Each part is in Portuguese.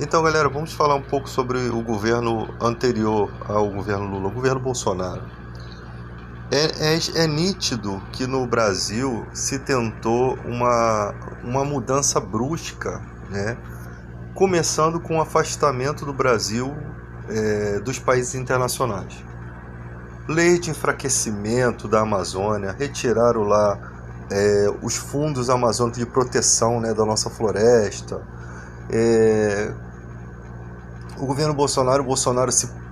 Então, galera, vamos falar um pouco sobre o governo anterior ao governo Lula, o governo Bolsonaro. É nítido que no Brasil se tentou uma mudança brusca, né? Começando com o afastamento do Brasil dos países internacionais. Lei de enfraquecimento da Amazônia, retiraram lá os fundos amazônicos de proteção, né, da nossa floresta. O governo Bolsonaro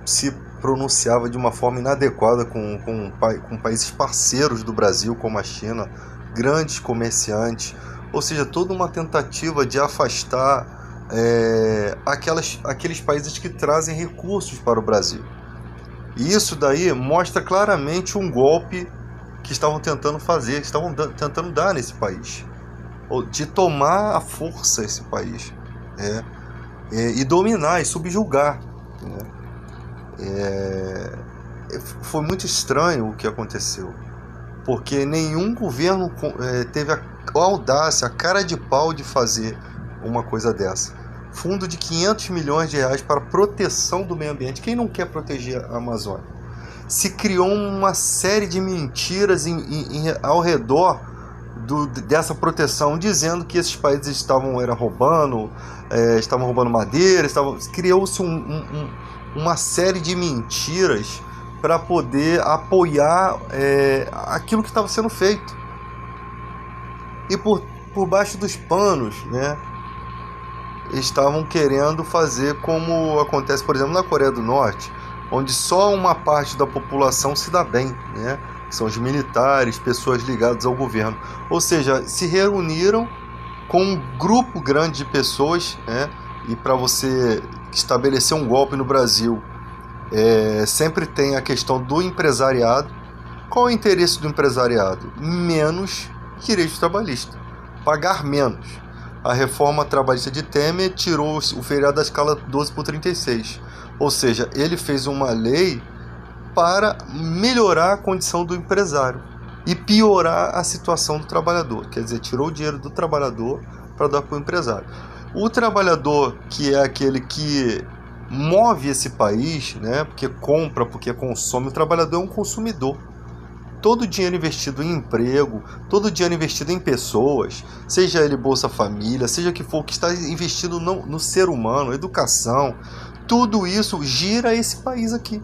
se pronunciava de uma forma inadequada com países parceiros do Brasil, como a China, grandes comerciantes, ou seja, toda uma tentativa de afastar aqueles países que trazem recursos para o Brasil. E isso daí mostra claramente um golpe que estavam tentando fazer, que estavam tentando dar nesse país, de tomar à força esse país, e dominar e subjugar, né? Foi muito estranho o que aconteceu, porque nenhum governo teve a audácia, a cara de pau de fazer uma coisa dessa. Fundo de 500 milhões de reais para proteção do meio ambiente. Quem não quer proteger a Amazônia? Se criou uma série de mentiras ao redor dessa proteção, dizendo que esses países estavam roubando madeira, criou-se uma série de mentiras para poder apoiar aquilo que estava sendo feito. E por baixo dos panos, né, estavam querendo fazer como acontece, por exemplo, na Coreia do Norte, onde só uma parte da população se dá bem, né? São os militares, pessoas ligadas ao governo. Ou seja, se reuniram com um grupo grande de pessoas, né? E para você estabelecer um golpe no Brasil, sempre tem a questão do empresariado. Qual é o interesse do empresariado? Menos direito trabalhista, pagar menos. A reforma trabalhista de Temer tirou o feriado da escala 12 por 36. Ou seja, ele fez uma lei para melhorar a condição do empresário e piorar a situação do trabalhador. Quer dizer, tirou o dinheiro do trabalhador para dar para o empresário. O trabalhador, que é aquele que move esse país, né, porque compra, porque consome, o trabalhador é um consumidor. Todo o dinheiro investido em emprego, todo o dinheiro investido em pessoas, seja ele Bolsa Família, seja que for, que está investido no ser humano, educação, tudo isso gira esse país aqui.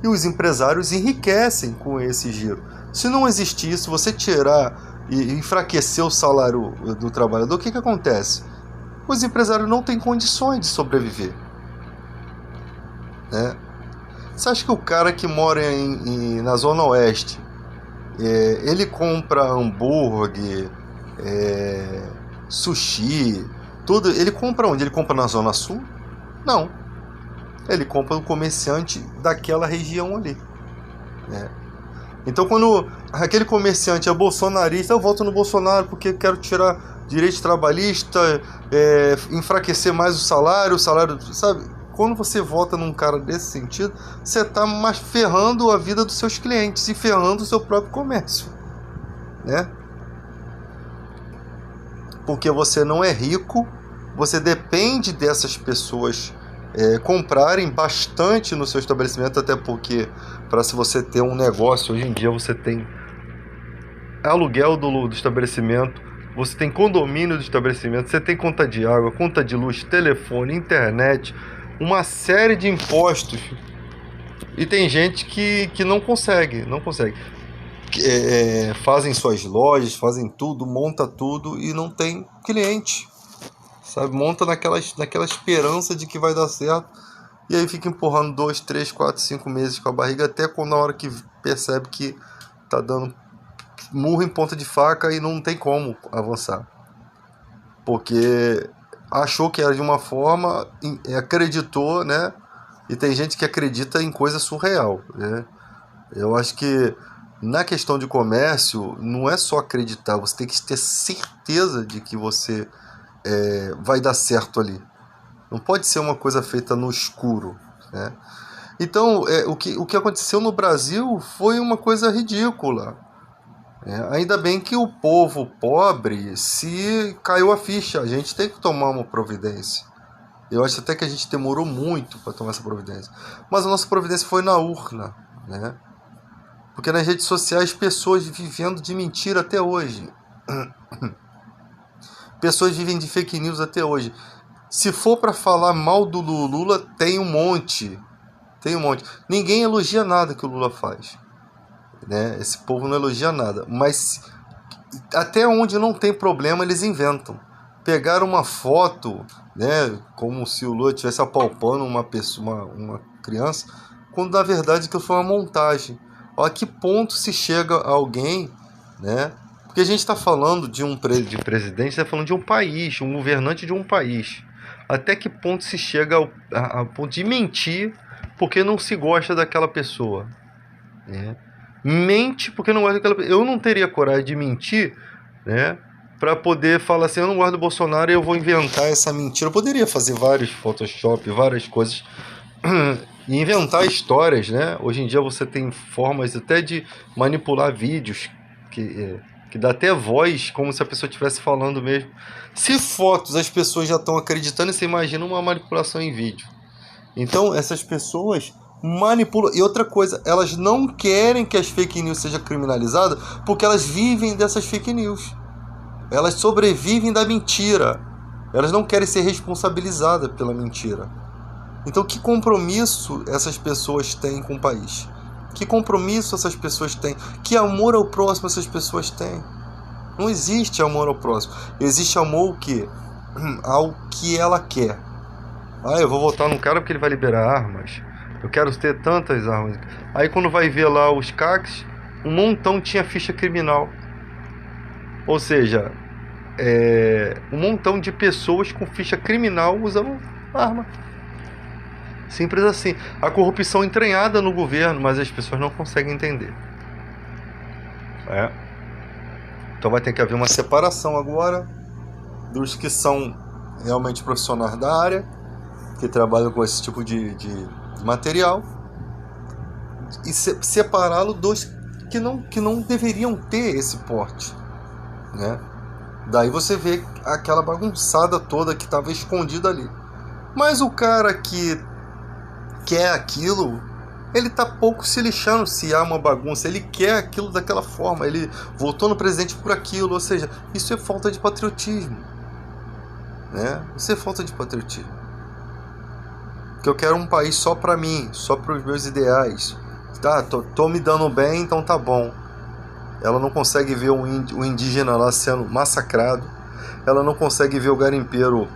E os empresários enriquecem com esse giro. Se não existir, se você tirar e enfraquecer o salário do trabalhador, o que acontece? Os empresários não têm condições de sobreviver, né? Você acha que o cara que mora na Zona Oeste, ele compra hambúrguer, sushi, tudo, ele compra onde? Ele compra na Zona Sul? Não. Ele compra do comerciante daquela região ali, né? Então, quando aquele comerciante é bolsonarista, eu voto no Bolsonaro porque quero tirar direito trabalhista, enfraquecer mais o salário, sabe? Quando você vota num cara desse sentido, você está mais ferrando a vida dos seus clientes e ferrando o seu próprio comércio, né? Porque você não é rico, você depende dessas pessoas comprarem bastante no seu estabelecimento, até porque para se você ter um negócio, hoje em dia você tem aluguel do estabelecimento, você tem condomínio do estabelecimento, você tem conta de água, conta de luz, telefone, internet, uma série de impostos. E tem gente que não consegue. Fazem suas lojas, fazem tudo, monta tudo e não tem cliente, sabe? Monta naquela esperança de que vai dar certo, e aí fica empurrando 2, 3, 4, 5 meses com a barriga, até quando na hora que percebe que tá dando murro em ponta de faca e não tem como avançar, porque achou que era de uma forma, acreditou, né? E tem gente que acredita em coisa surreal, né? Eu acho que na questão de comércio não é só acreditar, você tem que ter certeza de que você vai dar certo ali. Não pode ser uma coisa feita no escuro, né? Então, o que aconteceu no Brasil foi uma coisa ridícula. Ainda bem que o povo pobre se caiu a ficha. A gente tem que tomar uma providência, Eu acho até que a gente demorou muito para tomar essa providência. Mas a nossa providência foi na urna, né? Porque nas redes sociais, pessoas vivendo de mentira até hoje. Pessoas vivem de fake news até hoje. Se for para falar mal do Lula, tem um monte. Tem um monte. Ninguém elogia nada que o Lula faz, né? Esse povo não elogia nada. Mas até onde não tem problema, eles inventam. Pegaram uma foto, né, como se o Lula estivesse apalpando uma pessoa, uma criança, quando na verdade aquilo foi uma montagem. A que ponto se chega alguém, né? Porque a gente está falando de presidente, está falando de um país, um governante de um país. Até que ponto se chega ao ponto de mentir porque não se gosta daquela pessoa, né? Mente porque não gosta daquela pessoa. Eu não teria coragem de mentir, né, para poder falar assim, eu não gosto do Bolsonaro e eu vou inventar essa mentira. Eu poderia fazer vários Photoshop, várias coisas e inventar histórias, né? Hoje em dia você tem formas até de manipular vídeos que dá até voz, como se a pessoa estivesse falando mesmo. Se fotos as pessoas já estão acreditando, você imagina uma manipulação em vídeo. Então essas pessoas manipulam. E outra coisa, elas não querem que as fake news sejam criminalizadas porque elas vivem dessas fake news. Elas sobrevivem da mentira. Elas não querem ser responsabilizadas pela mentira. Então que compromisso essas pessoas têm com o país? Que compromisso essas pessoas têm? Que amor ao próximo essas pessoas têm? Não existe amor ao próximo. Existe amor ao quê? Ao que ela quer. Ah, eu vou votar num cara porque ele vai liberar armas. Eu quero ter tantas armas. Aí quando vai ver lá os CACs, um montão tinha ficha criminal. Ou seja, um montão de pessoas com ficha criminal usando arma. Simples assim. A corrupção entranhada no governo, mas as pessoas não conseguem entender. Então vai ter que haver uma separação agora dos que são realmente profissionais da área, que trabalham com esse tipo de material, e separá-lo dos que não deveriam ter esse porte, né? Daí você vê aquela bagunçada toda que estava escondida ali. Mas o cara que quer aquilo, ele tá pouco se lixando se há uma bagunça. Ele quer aquilo daquela forma. Ele votou no presidente por aquilo. Ou seja, isso é falta de patriotismo, né? Isso é falta de patriotismo. Que eu quero um país só pra mim, só para os meus ideais. Tá, tô me dando bem, então tá bom. Ela não consegue ver o indígena lá sendo massacrado. Ela não consegue ver o garimpeiro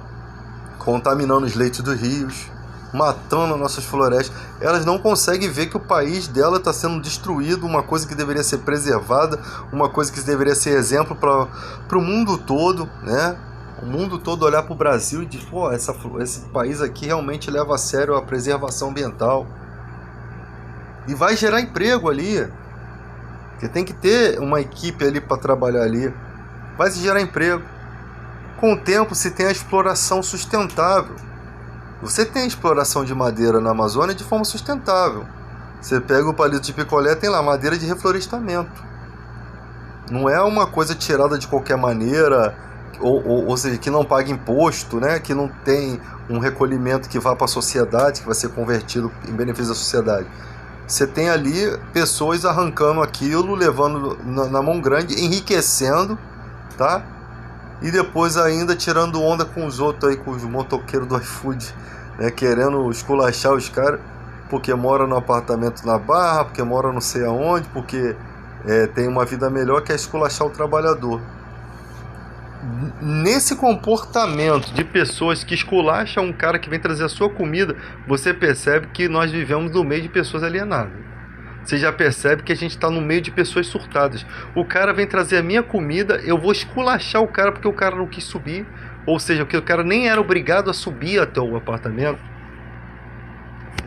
contaminando os leitos dos rios, matando as nossas florestas. Elas não conseguem ver que o país dela está sendo destruído, uma coisa que deveria ser preservada, uma coisa que deveria ser exemplo para o mundo todo, né? O mundo todo olhar para o Brasil e dizer, pô, esse país aqui realmente leva a sério a preservação ambiental. E vai gerar emprego ali. Porque tem que ter uma equipe ali para trabalhar ali. Vai se gerar emprego. Com o tempo se tem a exploração sustentável. Você tem exploração de madeira na Amazônia de forma sustentável. Você pega o palito de picolé, tem lá madeira de reflorestamento. Não é uma coisa tirada de qualquer maneira, ou seja, que não paga imposto, né? Que não tem um recolhimento que vá para a sociedade, que vai ser convertido em benefício da sociedade. Você tem ali pessoas arrancando aquilo, levando na mão grande, enriquecendo, tá? E depois ainda tirando onda com os outros aí, com os motoqueiros do iFood, né? Querendo esculachar os caras, porque mora no apartamento na Barra, porque mora não sei aonde, porque tem uma vida melhor, que é esculachar o trabalhador. Nesse comportamento de pessoas que esculacham um cara que vem trazer a sua comida, você percebe que nós vivemos no meio de pessoas alienadas. Você já percebe que a gente está no meio de pessoas surtadas. O cara vem trazer a minha comida, eu vou esculachar o cara porque o cara não quis subir. Ou seja, porque o cara nem era obrigado a subir até o apartamento.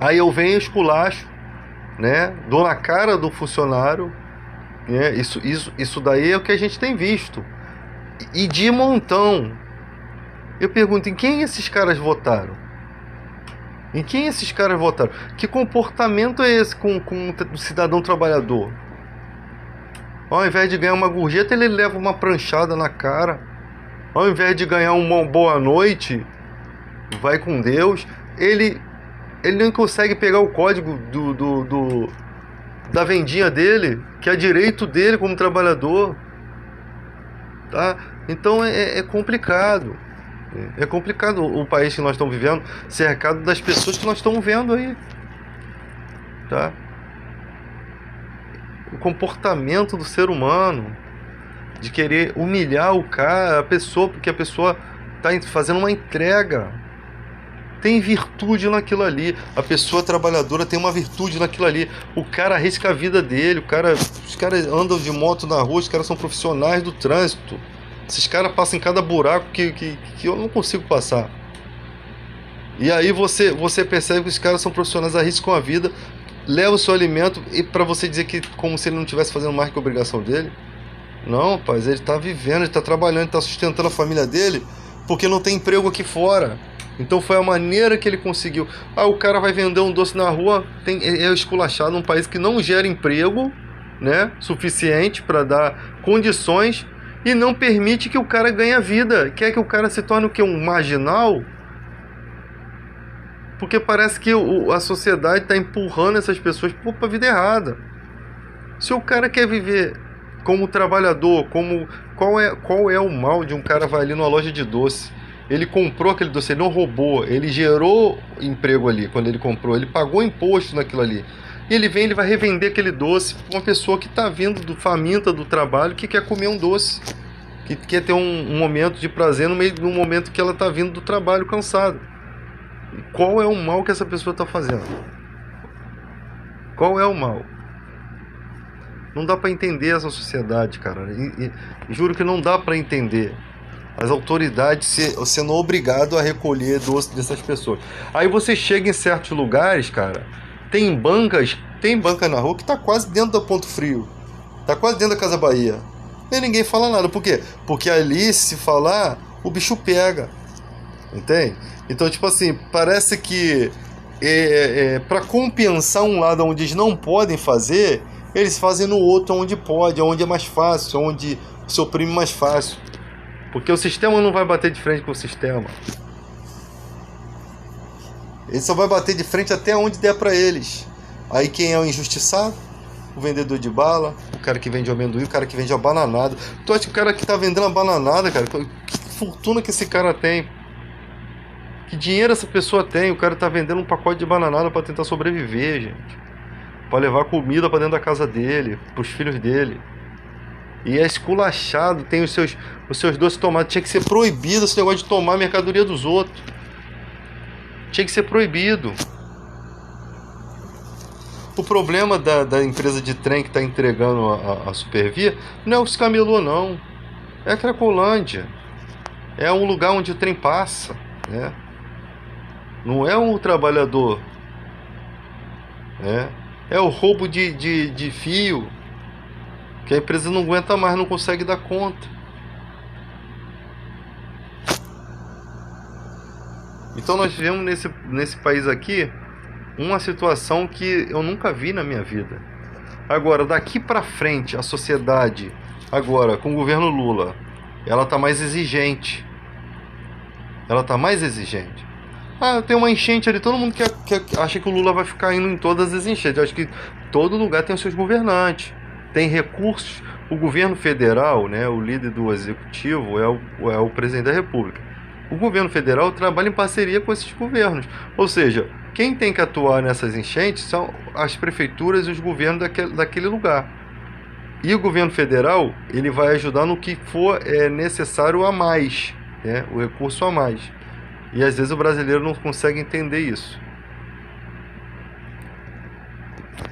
Aí eu venho e esculacho, né? Dou na cara do funcionário, né? Isso daí é o que a gente tem visto. E de montão. Eu pergunto, em quem esses caras votaram? Em quem esses caras votaram? Que comportamento é esse com o cidadão trabalhador? Ao invés de ganhar uma gorjeta, ele leva uma pranchada na cara. Ao invés de ganhar uma boa noite, vai com Deus, ele não consegue pegar o código da vendinha dele, que é direito dele como trabalhador, tá? Então é complicado. É complicado o país que nós estamos vivendo, cercado das pessoas que nós estamos vendo aí, tá? O comportamento do ser humano de querer humilhar o cara, a pessoa, porque a pessoa está fazendo uma entrega, tem virtude naquilo ali, a pessoa trabalhadora tem uma virtude naquilo ali, o cara arrisca a vida dele, os caras andam de moto na rua, os caras são profissionais do trânsito, esses caras passam em cada buraco que eu não consigo passar. E aí você percebe que os caras são profissionais, arriscam a vida, levam o seu alimento, e para você dizer que como se ele não estivesse fazendo mais que a obrigação dele. Não, rapaz, ele está vivendo, ele está trabalhando, ele está sustentando a família dele, porque não tem emprego aqui fora. Então foi a maneira que ele conseguiu. O cara vai vender um doce na rua, é esculachado num país que não gera emprego, né, suficiente para dar condições, e não permite que o cara ganhe a vida. Quer que o cara se torne o quê? Um marginal? Porque parece que a sociedade está empurrando essas pessoas para a vida errada. Se o cara quer viver como trabalhador, qual é o mal de um cara vai ali numa loja de doce? Ele comprou aquele doce, ele não roubou, ele gerou emprego ali quando ele comprou, ele pagou imposto naquilo ali. E ele vai revender aquele doce para uma pessoa que está vindo faminta do trabalho, que quer comer um doce, que quer ter um momento de prazer no momento que ela está vindo do trabalho cansada. Qual é o mal que essa pessoa está fazendo? Qual é o mal? Não dá para entender essa sociedade, cara. Juro que não dá para entender. As autoridades sendo obrigadas a recolher doce dessas pessoas. Aí você chega em certos lugares, cara, tem banca na rua que tá quase dentro do Ponto Frio. Tá quase dentro da Casa Bahia. E ninguém fala nada. Por quê? Porque ali, se falar, o bicho pega. Entende? Então, tipo assim, parece que para compensar um lado onde eles não podem fazer, eles fazem no outro onde pode, onde é mais fácil, onde se oprime mais fácil. Porque o sistema não vai bater de frente com o sistema. Ele só vai bater de frente até onde der para eles. Aí quem é o injustiçado? O vendedor de bala, o cara que vende amendoim, o cara que vende a bananada. Tu acha que o cara que tá vendendo a bananada, cara, que fortuna que esse cara tem? Que dinheiro essa pessoa tem? O cara tá vendendo um pacote de bananada para tentar sobreviver, gente. Para levar comida para dentro da casa dele, pros filhos dele. E é esculachado, tem os seus doces tomados. Tinha que ser proibido esse negócio de tomar a mercadoria dos outros. Tinha que ser proibido. O problema da empresa de trem que está entregando a Supervia não é os camelô, não. É a Cracolândia. É um lugar onde o trem passa, né? Não é um trabalhador, né? É o roubo de fio, que a empresa não aguenta mais, não consegue dar conta. Então nós vivemos nesse país aqui uma situação que eu nunca vi na minha vida. Agora, daqui para frente, a sociedade, agora com o governo Lula, ela está mais exigente. Tem uma enchente ali, todo mundo acha que o Lula vai ficar indo em todas as enchentes. Eu acho que todo lugar tem os seus governantes, tem recursos. O governo federal, né, o líder do executivo é o presidente da República. O governo federal trabalha em parceria com esses governos. Ou seja, quem tem que atuar nessas enchentes são as prefeituras e os governos daquele lugar. E o governo federal, ele vai ajudar no que for necessário a mais, né, o recurso a mais. E às vezes o brasileiro não consegue entender isso.